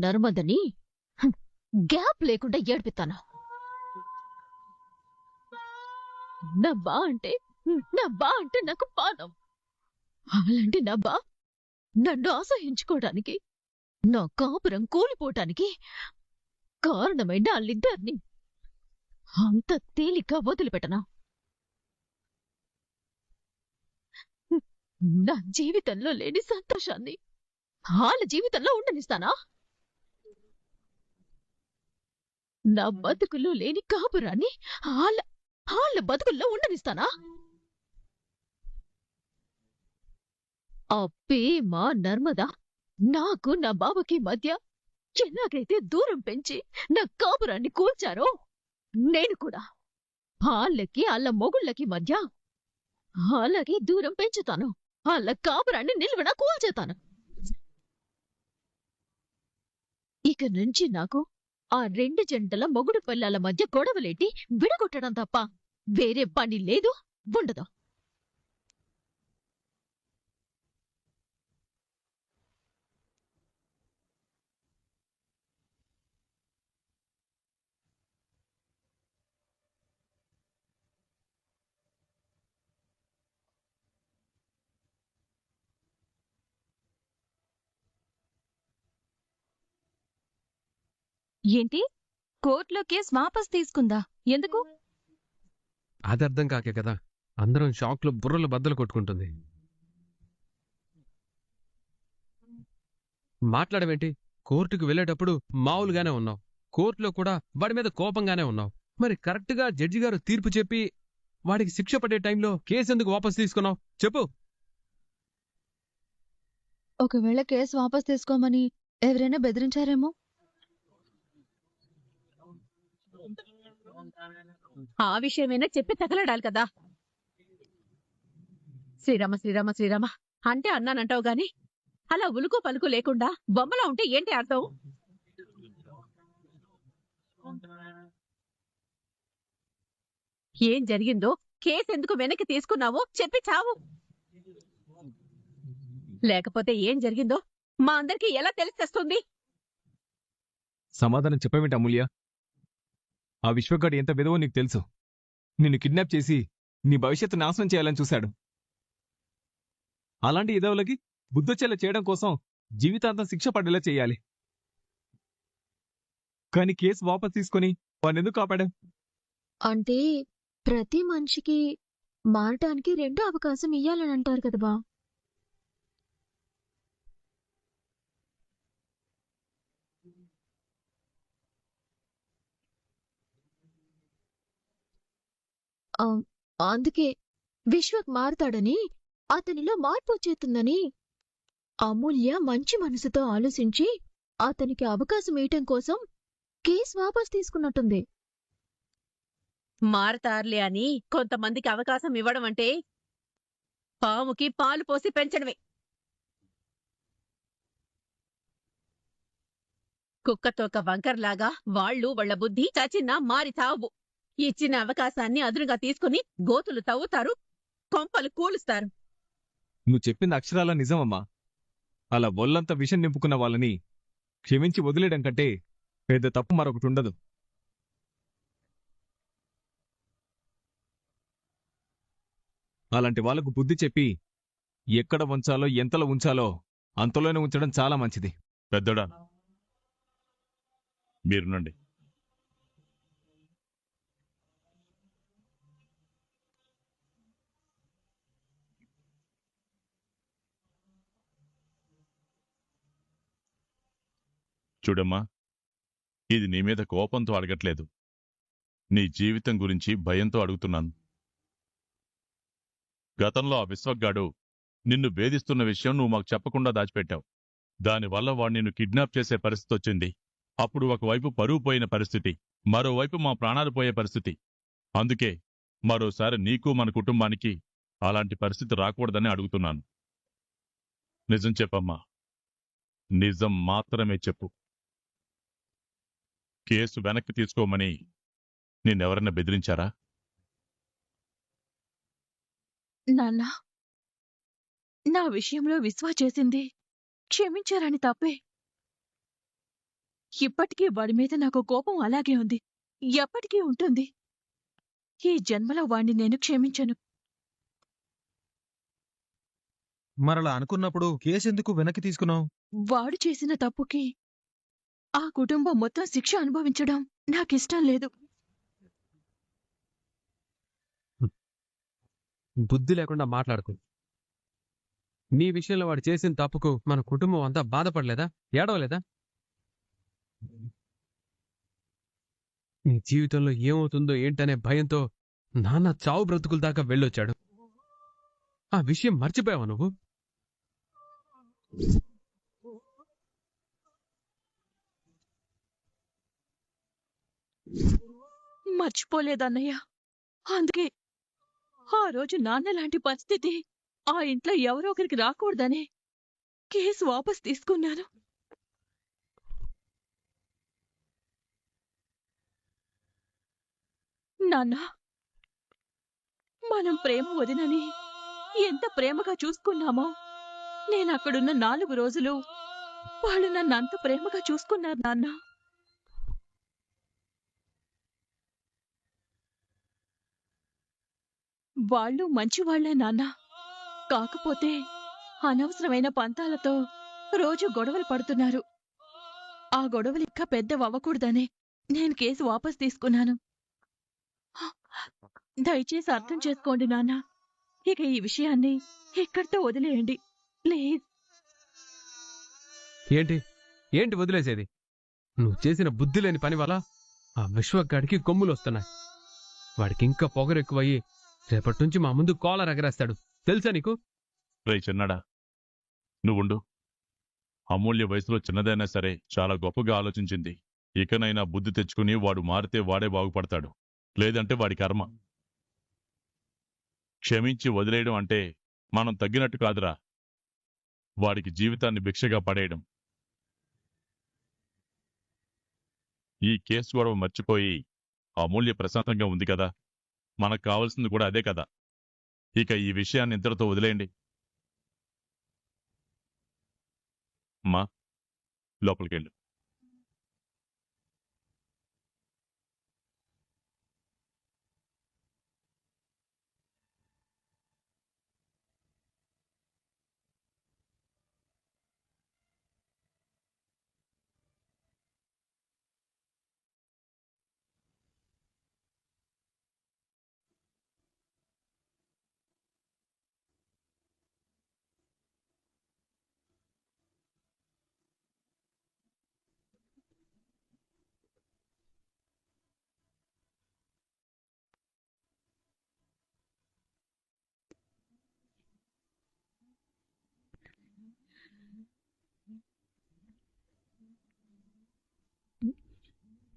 నర్మదని gap లేకుండా ఏడిపిస్తాను. నా బా అంటే నాకు పానం. అలాంటి నా బా నన్ను అసహించుకోవడానికి, నా కాపురం కూలిపోవటానికి కారణమైన వాళ్ళిద్దరిని అంత తేలిక వదిలిపెట్టనా? నా జీవితంలో లేని సంతోషాన్ని వాళ్ళ జీవితంలో ఉండనిస్తానా? నా బతుకుల్లో లేని కాపురాన్ని వాళ్ళ బతుకుల్లో ఉండనిస్తానా? ఆ ప్రేమ నర్మద నాకు నా బావకి మధ్య ఎలాగైతే దూరం పెంచి నా కాపురాన్ని కూల్చారో, నేను కూడా వాళ్ళకి వాళ్ళ మొగుళ్ళకి మధ్య అలాగే దూరం పెంచుతాను. వాళ్ళ కాపురాన్ని నిలువున కూల్చేతాను. ఇక నుంచి నాకు ఆ రెండు జంటల మొగుడు పిల్లల మధ్య గొడవలేటి విడగొట్టడం తప్ప వేరే పని లేదు, ఉండదు. ఏంటి? కోర్టులో కేసు వాపస్ తీసుకుందా? ఎందుకు? అది అర్థం కాకే కదా అందరం షాక్లో బుర్రలు బద్దలు కొట్టుకుంటుంది. మాట్లాడవేంటి? కోర్టుకు వెళ్ళేటప్పుడు మామూలుగానే ఉన్నావు, కోర్టులో కూడా వాడి మీద కోపంగానే ఉన్నావు. మరి కరెక్ట్గా జడ్జి గారు తీర్పు చెప్పి వాడికి శిక్ష పడే టైంలో కేసు ఎందుకు వాపస్ తీసుకున్నావు చెప్పు. ఒకవేళ కేసు వాపస్ తీసుకోమని ఎవరైనా బెదిరించారేమో. ఆ విషయమైనా చెప్పి తగలడాలి కదా. శ్రీరామ శ్రీరామ శ్రీరామ అంటే అన్నానంటావు గాని అలా ఉలుకు పలుకు లేకుండా బొమ్మలా ఉంటే ఏంటి అర్థం? ఏం జరిగిందో, కేసు ఎందుకు వెనక్కి తీసుకున్నావో చెప్పి చావు. లేకపోతే ఏం జరిగిందో మా అందరికి ఎలా తెలిసేస్తుంది? సమాధానం చెప్పవేంటి అమూల్య? ఆ విశ్వగాడు ఎంత విధవో నీకు తెలుసు. నిన్ను కిడ్నాప్ చేసి నీ భవిష్యత్తు నాశనం చేయాలని చూశాడు. అలాంటి ఎదవులకి బుద్ధొచ్చేలా చేయడం కోసం జీవితాంతం శిక్ష పడేలా చేయాలి. కానీ కేసు వాపస్ తీసుకుని వాణ్ణెందుకు కాపాడావు? అంటే ప్రతి మనిషికి మారటానికి రెండో అవకాశం ఇయ్యాలని అంటారు కదా బా. అందుకే విశ్వక్ మారుతాడని, అతనిలో మార్పు వచ్చేస్తుందని అమూల్య మంచి మనసుతో ఆలోచించి అతనికి అవకాశం ఇవ్వటం కోసం కేసు వాపస్ తీసుకున్నట్టుంది. మారతారులే అని కొంతమందికి అవకాశం ఇవ్వడం అంటే పాముకి పాలు పోసి పెంచడమే. కుక్కతోక వంకర్లాగా వాళ్ళు వాళ్ల బుద్ధి చచ్చినా మారి తావు. ఇచ్చిన అవకాశాన్ని అదునుగా తీసుకుని గోతులు తవ్వుతారు, కొంపలు కూలుస్తారు. నువ్వు చెప్పింది అక్షరాల నిజమమ్మా. అలా ఒళ్ళంతా విషం నింపుకున్న వాళ్ళని క్షమించి వదిలేయడం కంటే పెద్ద తప్పు మరొకటి ఉండదు. అలాంటి వాళ్లకు బుద్ధి చెప్పి ఎక్కడ ఉంచాలో, ఎంతలో ఉంచాలో అంతలోనే ఉంచడం చాలా మంచిది. పెద్దడా, మీరునండి. చూడమ్మా, ఇది నీ మీద కోపంతో అడగట్లేదు, నీ జీవితం గురించి భయంతో అడుగుతున్నాను. గతంలో ఆ విశ్వగాడు నిన్ను వేధిస్తున్న విషయం నువ్వు మాకు చెప్పకుండా దాచిపెట్టావు. దానివల్ల వాడు నిన్ను కిడ్నాప్ చేసే పరిస్థితి వచ్చింది. అప్పుడు ఒకవైపు పరువు పోయిన పరిస్థితి, మరోవైపు మా ప్రాణాలు పోయే పరిస్థితి. అందుకే మరోసారి నీకు మన కుటుంబానికి అలాంటి పరిస్థితి రాకూడదని అడుగుతున్నాను. నిజం చెప్పమ్మా, నిజం మాత్రమే చెప్పు. కేసు వెనక్కి తీసుకోమని నిన్నెవరన్నా బెదిరించారా? నాన్న, నా విషయంలో విశ్వా చేసింది క్షమించారని తప్పే. ఇప్పటికీ వాడి మీద నాకు కోపం అలాగే ఉంది. ఎప్పటికీ ఉంటుంది. ఈ జన్మలో వాణ్ణి నేను క్షమించను. మరలా అనుకున్నప్పుడు కేసెందుకు వెనక్కి తీసుకున్నావు? వాడు చేసిన తప్పుకి ఆ కుటుంబం మొత్తం శిక్ష అనుభవించడం నాకిష్టం లేదు. బుద్ధి లేకుండా మాట్లాడుకో. నీ విషయంలో వాడు చేసిన తప్పుకు మన కుటుంబం అంతా బాధపడలేదా, ఏడవలేదా? నీ జీవితంలో ఏమవుతుందో ఏంటనే భయంతో నాన్న చావు బ్రతుకుల దాకా వెళ్ళొచ్చాడు. ఆ విషయం మర్చిపోయావా నువ్వు? మర్చిపోలేదన్నయ్య. అందుకే ఆ రోజు నాన్న లాంటి పరిస్థితి ఆ ఇంట్లో ఎవరో ఒకరికి రాకూడదనే కేసు వాపస్ తీసుకున్నాను. నాన్న, మనం ప్రేమ వదినని ఎంత ప్రేమగా చూసుకున్నామో, నేనక్కడున్న 4 రోజులు వాళ్ళు నన్ను అంత ప్రేమగా చూసుకున్నారు నాన్న. వాళ్ళు మంచివాళ్లే నాన్న. కాకపోతే అనవసరమైన పంతాలతో రోజు గొడవలు పడుతున్నారు. ఆ గొడవలు ఇంకా పెద్దవవ్వకూడదనే నేను కేసు వాపస్ తీసుకున్నాను. దయచేసి అర్థం చేసుకోండి నాన్న. ఇక ఈ విషయాన్ని ఇక్కడితో వదిలేయండి ప్లీజ్. ఏంటి ఏంటి వదిలేసేది? నువ్వు చేసిన బుద్ధి లేని పని వల్ల ఆ విశ్వగాడికి కొమ్ములు వస్తున్నాయి. వాడికి ఇంకా పొగరెక్కువయ్యి రేపటి నుంచి మా ముందు కాలర్ ఎగరేస్తాడు. తెలుసా నీకు? రేయ్ చిన్నాడా, నువ్వుండు. అమూల్య వయసులో చిన్నదైనా సరే చాలా గొప్పగా ఆలోచించింది. ఇకనైనా బుద్ధి తెచ్చుకుని వాడు మారితే వాడే బాగుపడతాడు, లేదంటే వాడి కర్మ. క్షమించి వదిలేయడం అంటే మనం తగ్గినట్టు కాదురా, వాడికి జీవితాన్ని భిక్షగా పడేయడం. ఈ కేసు గొడవ మర్చిపోయి అమూల్య ప్రశాంతంగా ఉంది కదా, మనకు కావాల్సింది కూడా అదే కదా. ఇక ఈ విషయాన్ని ఇంతటితో వదిలేయండి. అమ్మా, లోపలికెళ్ళు.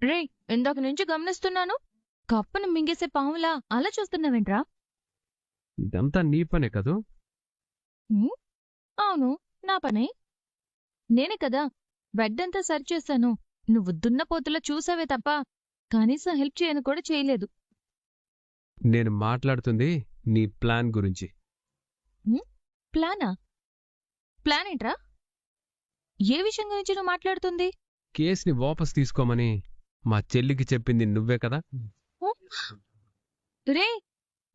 రే, ఇందాక నుంచి గమనిస్తున్నాను, కప్పను మింగేసే పాములా అలా చూస్తున్నావేంట్రా? ఇదంతా నీ పనే కదూ? అవును, నా పనే. నేనే కదా బెడ్ అంతా సరిచేశాను. నువ్వు దున్నపోతులా చూసావే తప్ప కనీసం హెల్ప్ చేయను కూడా చేయలేదు. నేను మాట్లాడుతుంది నీ ప్లాన్ గురించి. ప్లానా? ప్లాన్ ఏంట్రా? ఏ విషయం గురించి నువ్వు మాట్లాడుతుంది? కేసుని వాపస్ తీసుకోమని మా చెల్లికి చెప్పింది నువ్వే కదా? రే,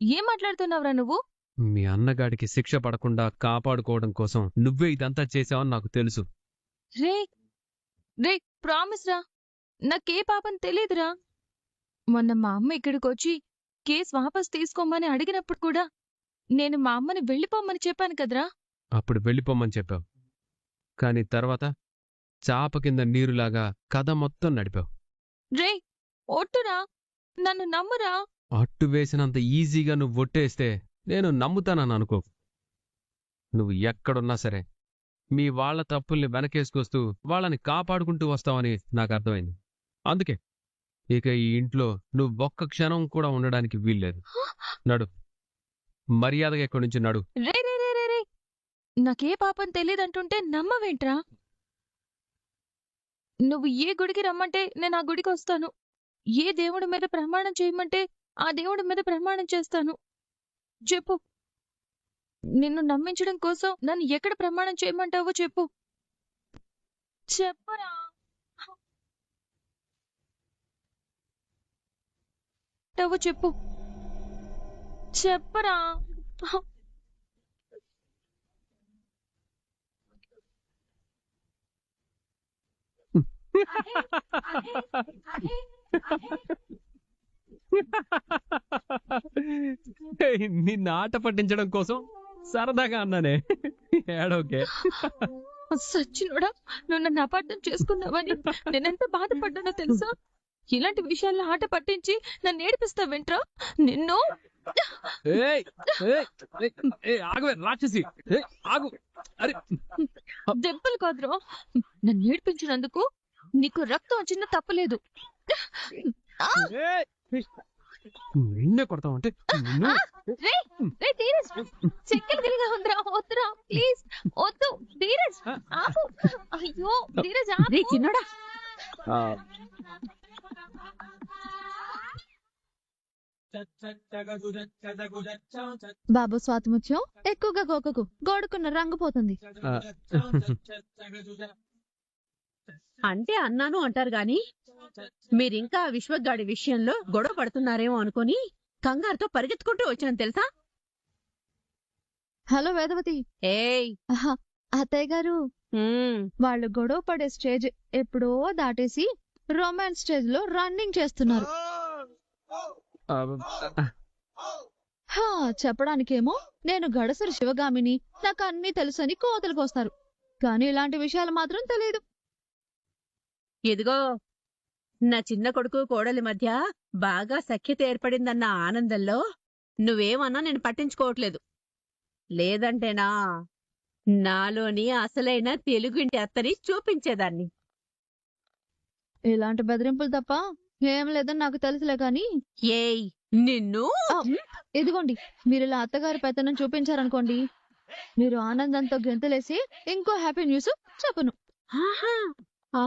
ఏం మాట్లాడుతున్నావురా నువ్వు? మీ అన్నగాడికి శిక్ష పడకుండా కాపాడుకోవడం కోసం నువ్వే ఇదంతా చేసావని నాకు తెలుసు. రే రే ప్రామిస్ రా, నాకే పాపం తెలీదురా. మొన్న మా అమ్మ ఇక్కడికొచ్చి కేసు వాపస్ తీసుకోమని అడిగినప్పుడు కూడా నేను మా అమ్మని వెళ్ళిపోమ్మని చెప్పాను కదరా. అప్పుడు వెళ్ళిపోమని చెప్పావు, కాని తర్వాత చాప కింద నీరులాగా కథ మొత్తం నడిపావు. రే, ఒట్టురా, నన్ను నమ్మురా. అట్టు వేసినంత ఈజీగా నువ్వు ఒట్టేస్తే నేను నమ్ముతానని అనుకో. నువ్వు ఎక్కడున్నా సరే మీ వాళ్ల తప్పుల్ని వెనకేసుకొస్తూ వాళ్ళని కాపాడుకుంటూ వస్తావని నాకు అర్థమైంది. అందుకే ఇక ఈ ఇంట్లో నువ్వు ఒక్క క్షణం కూడా ఉండడానికి వీల్లేదు. నడు, మర్యాదగా ఇక్కడి నుంచి నడు. రే రే రే రే రే, నాకే పాపం తెలీదంటుంటే నమ్మవేంట్రా? నువ్వు ఏ గుడికి రమ్మంటే నేను ఆ గుడికి వస్తాను. ఏ దేవుడి మీద ప్రమాణం చేయమంటే ఆ దేవుడి మీద ప్రమాణం చేస్తాను. చెప్పు, నిన్ను నమ్మించడం కోసం నన్ను ఎక్కడ ప్రమాణం చేయమంటావో చెప్పు. చెప్పురా. పెట్టావో చెప్పు. చెప్పరా. నిన్ను ఆట పట్టించడం కోసం సరదాగా అన్నానే. ఏడోకే. సచ్చినోడా, నువ్వు నన్ను అపార్థం చేసుకున్నావని నేనెంత బాధపడ్డానో తెలుసా? ఇలాంటి విషయాల్లో ఆట పట్టించి నన్ను ఏడిపిస్తావేంట్రా? నిన్ను ఏయ్, ఏయ్, ఏయ్, ఏయ్, ఆగవే రాక్షసి. ఏయ్, ఆగు. అరే దెబ్బలు కాదురా, నన్ను ఏడిపించినందుకు నీకు రక్తం వచ్చిన తప్పలేదు. ఏయ్, నిన్నే కొడతావంటే నిన్ను. ధీరజ్, చెక్కలు తిరిగా ఉందిరా. వద్దురా ప్లీజ్, వద్దు ధీరజ్, ఆపు. అయ్యో ధీరజ్, రే చిన్నోడా, ఆ, బాబు స్వాతిముత్యం, ఎక్కువగా గోకకు, గోడుకున్న రంగు పోతుంది. ఆ, అంటే అన్నాను అంటారు గాని మీరింకా ఆ విశ్వగాడి విషయంలో గొడవ పడుతున్నారేమో అనుకుని కంగారుతో పరిగెత్తుకుంటూ వచ్చాను తెలుసా. హలో వేదవతి. ఏయ్, ఆహా, అత్తయ్య గారు, ఉమ్, వాళ్ళు గొడవ పడే స్టేజ్ ఎప్పుడో దాటేసి రొమాన్స్ స్టేజ్ లో రన్నింగ్ చేస్తున్నారు. ఆ, హా, చెప్పడానికేమో నేను గడసరి శివగామిని, నాకు అన్నీ తెలుసని కోతలకు వస్తారు. కానీ ఇలాంటి విషయాలు మాత్రం తెలియదు. ఇదిగో నా చిన్న కొడుకు కోడలి మధ్య బాగా సఖ్యత ఏర్పడిందన్న ఆనందంలో నువ్వేమన్నా నేను పట్టించుకోవట్లేదు. లేదంటేనా నాలోని అసలైన తెలుగింటి అత్తని చూపించేదాన్ని. ఇలాంటి బెదిరింపులు తప్ప ఏం లేదని నాకు తెలుసులే గాని. ఏయ్ నిన్ను, ఆ, ఇదిగోండి, మీరు ఇలా అత్తగారి పెత్తనం చూపించారనుకోండి, మీరు ఆనందంతో గెంతులేసి ఇంకో హ్యాపీ న్యూస్ చెప్పను. ఆహా, ఆ,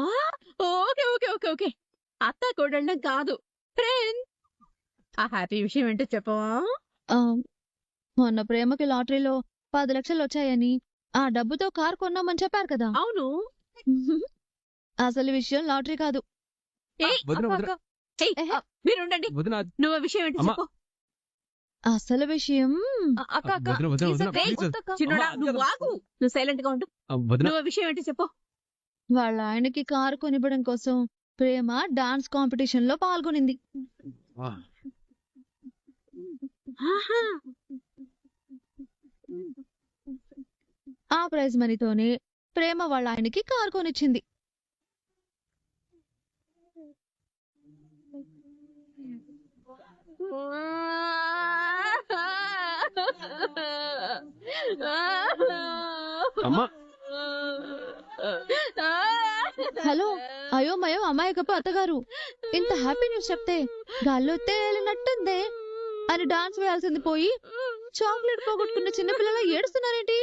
ఓకే ఓకే ఓకే ఓకే, అత్త కోడళ్ళం కాదు, ఫ్రెండ్. ఆ హ్యాపీ విషయం ఏంటో చెప్పవా? ఆ, మొన్న ప్రేమకి లాటరీలో 10 లక్షలు వచ్చాయని, ఆ డబ్బుతో కారు కొన్నామని చెప్పారు కదా. అవును. అసలు విషయం లాటరీ కాదు. ఏయ్, వదిన, అక్క, వదిన, అక్క, ఏయ్, ఎహె. మీరుండండి. వదిన, నువ్వు ఆ విషయం ఏంటో అమ్మా. చెప్పు. అసలు విషయం అక్క, అక్క, వదిన, వదిన, please వదిన, అక్క, please. వద్దక్క. చిన్నోడా, అమ్మా, నువ్వు ఆగు. నువ్వు సైలెంట్ గా ఉండు. వదిన, నువ్వు ఆ విషయం ఏంటో చెప్పు. వాళ్ళ ఆయనకి కారు కొనివ్వడం కోసం ప్రేమ డాన్స్ కాంపిటీషన్ లో పాల్గొనింది. ఆ, ఆహా, ఆ ప్రైజ్ మనీతోనే ప్రేమ వాళ్ళ ఆయనకి కారు కొనిచ్చింది. అమ్మా. హలో, అయోమయం అమాయకపు అత్తగారు, ఇంత హ్యాపీ న్యూస్ చెప్తే గాల్లో తేలినట్టుందే అని డాన్స్ వేయాల్సింది పోయి చాక్లెట్ పోగొట్టుకున్న చిన్నపిల్లల ఏడుస్తున్నారేంటి?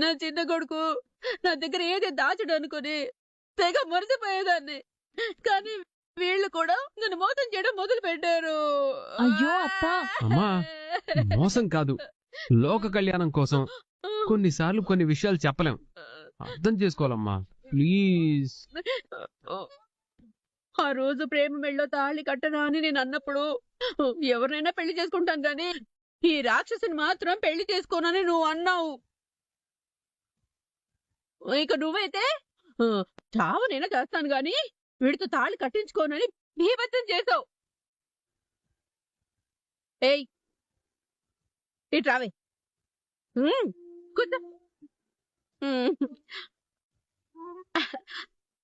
నా చిన్న కొడుకు నా దగ్గర ఏది దాచడు అనుకుని తెగ మరిసిపోయేదాన్ని, కానీ వీళ్ళు కూడా నన్ను మోసం చేయడం మొదలు పెట్టారు. అయ్యో, అత్త. అమ్మా, మోసం కాదు, లోక కళ్యాణం కోసం కొన్నిసార్లు కొన్ని విషయాలు చెప్పలేం. అర్థం చేసుకోవాలమ్మా, ప్లీజ్. ఆ రోజు ప్రేమ మెళ్ళో తాళి కట్టనా అని నేను అన్నప్పుడు ఎవరినైనా పెళ్లి చేసుకుంటాను గాని ఈ రాక్షసుని మాత్రం పెళ్లి చేసుకోనని నువ్వు అన్నావు. ఇక నువ్వైతే చావనైనా చేస్తాను గాని వీడితో తాళి కట్టించుకోనని బీభత్సం చేసావు. ఏయ్, ఇటు రావే. కూర్చో.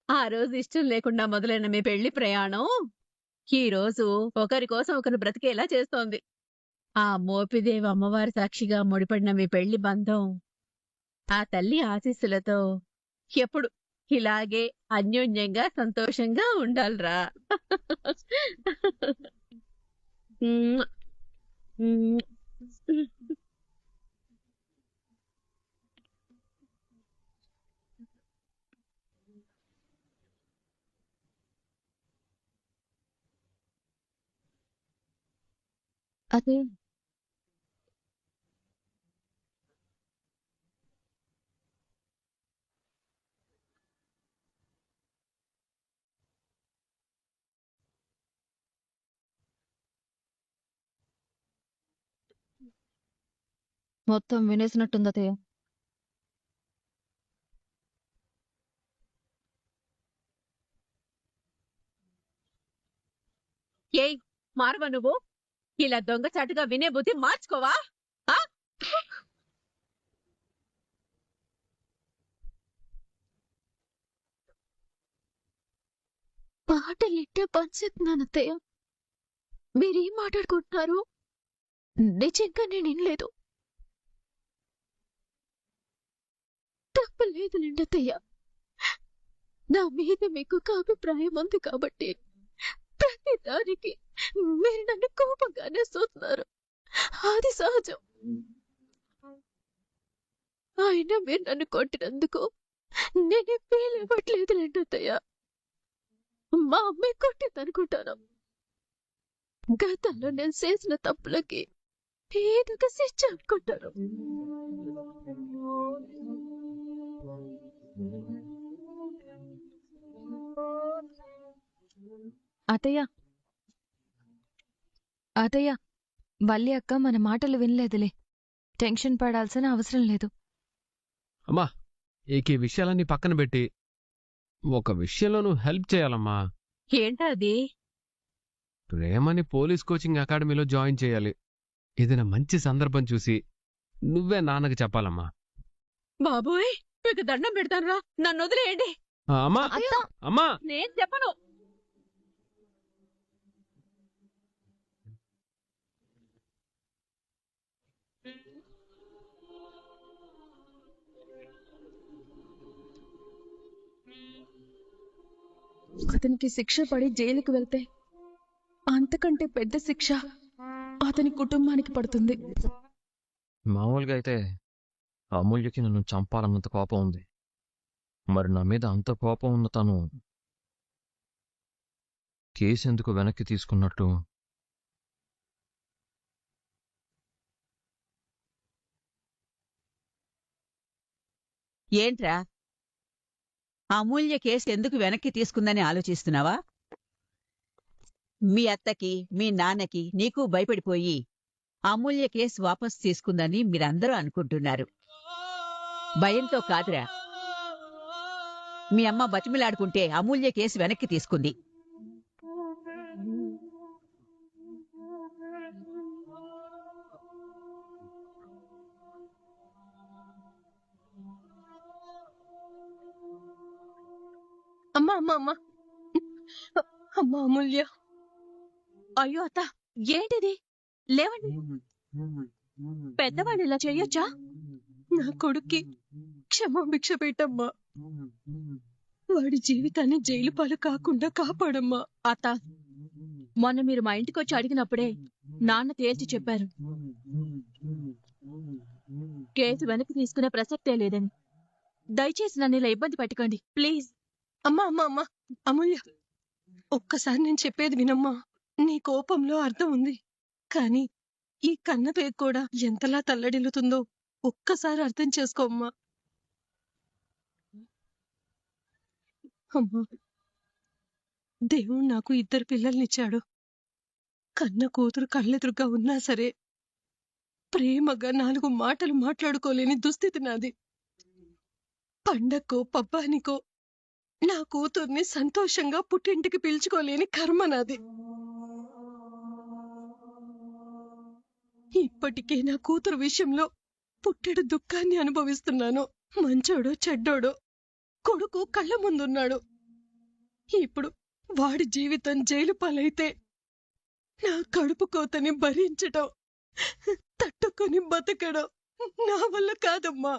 ఆ రోజు ఇష్టం లేకుండా మొదలైన మీ పెళ్లి ప్రయాణం ఈ రోజు ఒకరి కోసం ఒకరు బ్రతికేలా చేస్తోంది. ఆ మోపిదేవి అమ్మవారి సాక్షిగా ముడిపడిన మీ పెళ్లి బంధం ఆ తల్లి ఆశీస్సులతో ఎప్పుడు ఇలాగే అన్యోన్యంగా సంతోషంగా ఉండాలిరా. ఉమ్, ఉమ్. అదే మొత్తం వినేసినట్టుంది అత్తయ్య. ఏయ్ మారవా నువ్వు? ఇలా దొంగచాటుగా వినే బుద్ధి మార్చుకోవా? ఆ? పాటలు ఇట్టే పనిచేస్తున్నాను అత్తయ్య. మీరేం మాట్లాడుకుంటున్నారు? నిజంగా నేను వినలేదు. తప్పలేదులేండి అత్తయ్య. నా మీద మీకు ఒక అభిప్రాయం ఉంది కాబట్టి ప్రతి దానికి మీరు నన్ను కోపంగానే చూస్తున్నారు. అది సహజం. అయినా మీరు నన్ను కొట్టినందుకు నేనే ఫీల్ ఇవ్వట్లేదులేండి అత్తయ్య. మా అమ్మాయి కొట్టిందనుకుంటాను. గతంలో నేను చేసిన తప్పులకి ఏదో ఒక శిక్ష అనుకుంటాను. అత్తయ్య అత్తయ్య, వల్లి అక్క మన మాటలు వినలేదులే. టెన్షన్ పడాల్సిన అవసరం లేదు. అమ్మా ఈ విషయాలన్నీ పక్కన పెట్టి ఒక విషయంలో నువ్వు హెల్ప్ చేయాలమ్మా. ఏంటా అది? ప్రేమని పోలీస్ కోచింగ్ అకాడమీలో జాయిన్ చేయాలి. ఏదైనా మంచి సందర్భం చూసి నువ్వే నాన్నకి చెప్పాలమ్మా. బాబోయ్, మీకు దండం పెడతానురా, నన్ను వదిలేయండి. అమ్మా అమ్మా నేను చెప్పను. అతనికి శిక్ష పడి జైలుకు వెళ్తే అంతకంటే పెద్ద శిక్ష అతని కుటుంబానికి పడుతుంది. మామూలుగా అయితే అమూల్యకి నన్ను చంపాలన్నంత కోపం ఉంది. మరి నా మీద అంత కోపం ఉన్న తను కేసు ఎందుకు వెనక్కి తీసుకున్నట్టు? ఏంట్రా, అమూల్య కేసు ఎందుకు వెనక్కి తీసుకుందని ఆలోచిస్తున్నావా? మీ అత్తకి మీ నాన్నకి నీకు భయపడిపోయి అమూల్య కేసు వాపసు తీసుకుందని మీరందరూ అనుకుంటున్నారు. భయంతో కాదురా, మీ అమ్మ బతిమిలాడుకుంటే అమూల్య కేసు వెనక్కి తీసుకుంది. అమ్మా అమ్మా అమ్మా అమ్మా అమూల్య. అయ్యో అత్త, ఏంటిది? లేవండి. పెద్దవాళ్ళు ఇలా చెయ్యొచ్చా? నా కొడుక్కి క్షమాభిక్ష పెట్టమ్మా. వాడి జీవితాన్ని జైలు పాలు కాకుండా కాపాడమ్మా. అత్త, మొన్న మీరు మా ఇంటికి వచ్చి అడిగినప్పుడే నాన్న తేల్చి చెప్పారు కేసు వెనక్కి తీసుకునే ప్రసక్తే లేదని. దయచేసి నన్ను ఇలా ఇబ్బంది పెట్టకండి ప్లీజ్. అమ్మా అమ్మా అమ్మా అమూల్య, ఒక్కసారి నేను చెప్పేది వినమ్మా. నీ కోపంలో అర్థం ఉంది, కానీ ఈ కన్నపేగు కూడా ఎంతలా తల్లడిల్లుతుందో ఒక్కసారి అర్థం చేసుకోమ్మా. అమ్మా, దేవుడు నాకు 2 పిల్లల్నిచ్చాడు. కన్న కూతురు కళ్ళెదురుగా ఉన్నా సరే ప్రేమగా 4 మాటలు మాట్లాడుకోలేని దుస్థితి నాది. పండక్కో పబ్బానికో నా కూతుర్ని సంతోషంగా పుట్టింటికి పిలుచుకోలేని కర్మ నాది. ఇప్పటికే నా కూతురు విషయంలో పుట్టెడు దుఃఖాన్ని అనుభవిస్తున్నాను. మంచోడో చెడ్డోడో కొడుకు కళ్ళ ముందున్నాడు. ఇప్పుడు వాడి జీవితం జైలు పాలైతే నా కడుపు కోతని భరించటం, తట్టుకొని బతకడం నా వల్ల కాదమ్మా.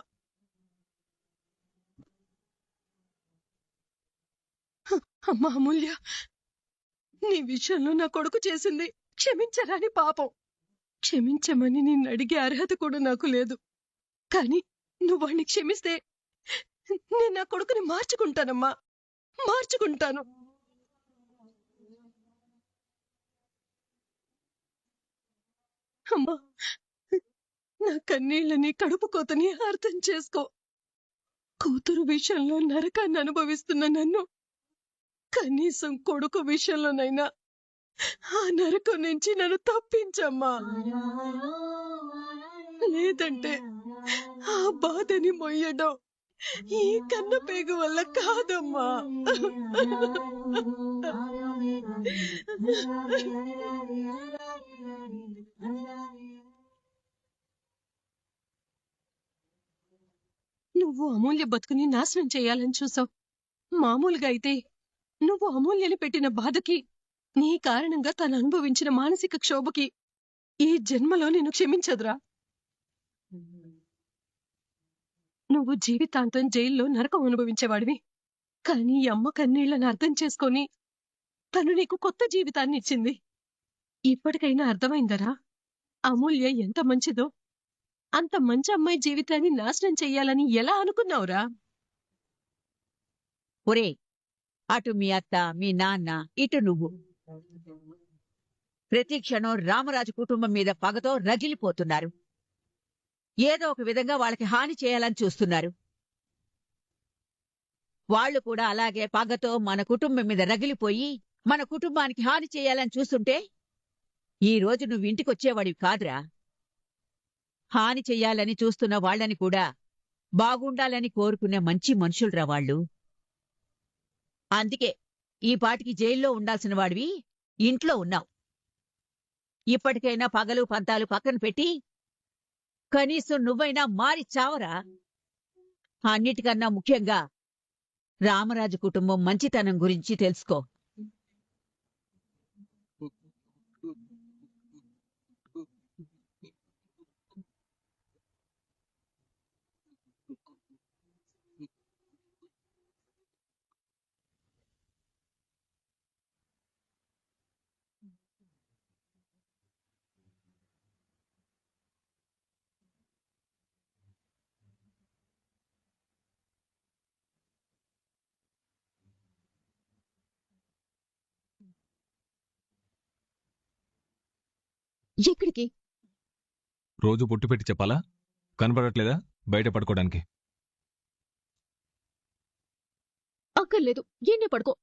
అమ్మా అమూల్య, నీ విషయంలో నా కొడుకు చేసింది క్షమించరాని పాపం. క్షమించమని నిన్ను అడిగే అర్హత కూడా నాకు లేదు. కానీ నువ్వు వాణ్ణి క్షమిస్తే నేను నా కొడుకుని మార్చుకుంటానమ్మా, మార్చుకుంటాను. అమ్మా, నా కన్నీళ్ళని కడుపు కోతని అర్థం చేసుకో. కూతురు విషయంలో నరకాన్ని అనుభవిస్తున్న నన్ను కనీసం కొడుకు విషయంలోనైనా ఆ నరకం నుంచి నన్ను తప్పించమ్మా. లేదంటే ఆ బాధని మొయ్యడం ఈ కన్న పేగు వల్ల కాదమ్మా. నువ్వు అమూల్య బతుకుని నాశనం చేయాలని చూసావు. మామూలుగా అయితే నువ్వు అమూల్యని పెట్టిన బాధకి, నీ కారణంగా తను అనుభవించిన మానసిక క్షోభకి ఈ జన్మలో నేను క్షమించదురా. నువ్వు జీవితాంతం జైల్లో నరకం అనుభవించేవాడివి. కానీ ఈ అమ్మ కన్నీళ్లను అర్థం చేసుకొని తను నీకు కొత్త జీవితాన్ని ఇచ్చింది. ఇప్పటికైనా అర్థమైందరా అమూల్య ఎంత మంచిదో? అంత మంచి అమ్మాయి జీవితాన్ని నాశనం చెయ్యాలని ఎలా అనుకున్నావురా? ఒరే, అటు మీ అత్త, మీ నాన్న, ఇటు నువ్వు ప్రతి క్షణం రామరాజు కుటుంబం మీద పగతో రగిలిపోతున్నారు. ఏదో ఒక విధంగా వాళ్ళకి హాని చేయాలని చూస్తున్నారు. వాళ్ళు కూడా అలాగే పగతో మన కుటుంబం మీద రగిలిపోయి మన కుటుంబానికి హాని చేయాలని చూస్తుంటే ఈ రోజు నువ్వు ఇంటికొచ్చేవాడివి కాదురా. హాని చెయ్యాలని చూస్తున్న వాళ్ళని కూడా బాగుండాలని కోరుకునే మంచి మనుషులురా వాళ్ళు. అందుకే ఈ పాటికి జైల్లో ఉండాల్సిన వాడివి ఇంట్లో ఉన్నావు. ఇప్పటికైనా పగలు పంతాలు పక్కన పెట్టి కనీసం నువ్వైనా మారి చావరా. అన్నిటికన్నా ముఖ్యంగా రామరాజు కుటుంబం మంచితనం గురించి తెలుసుకో. ఎక్కడికి? రోజు బొట్టు పెట్టి చెప్పాలా? కనపడట్లేదా బయట పడుకోవడానికి? అక్కర్లేదు, ఈయనే పడుకో.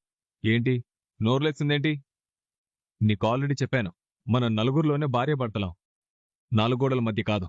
ఏంటి నోర్లేస్తుందేంటి? నీకు ఆల్రెడీ చెప్పాను, మన నలుగురిలోనే భార్య భర్తలం, నాలుగు గోడల మధ్య కాదు.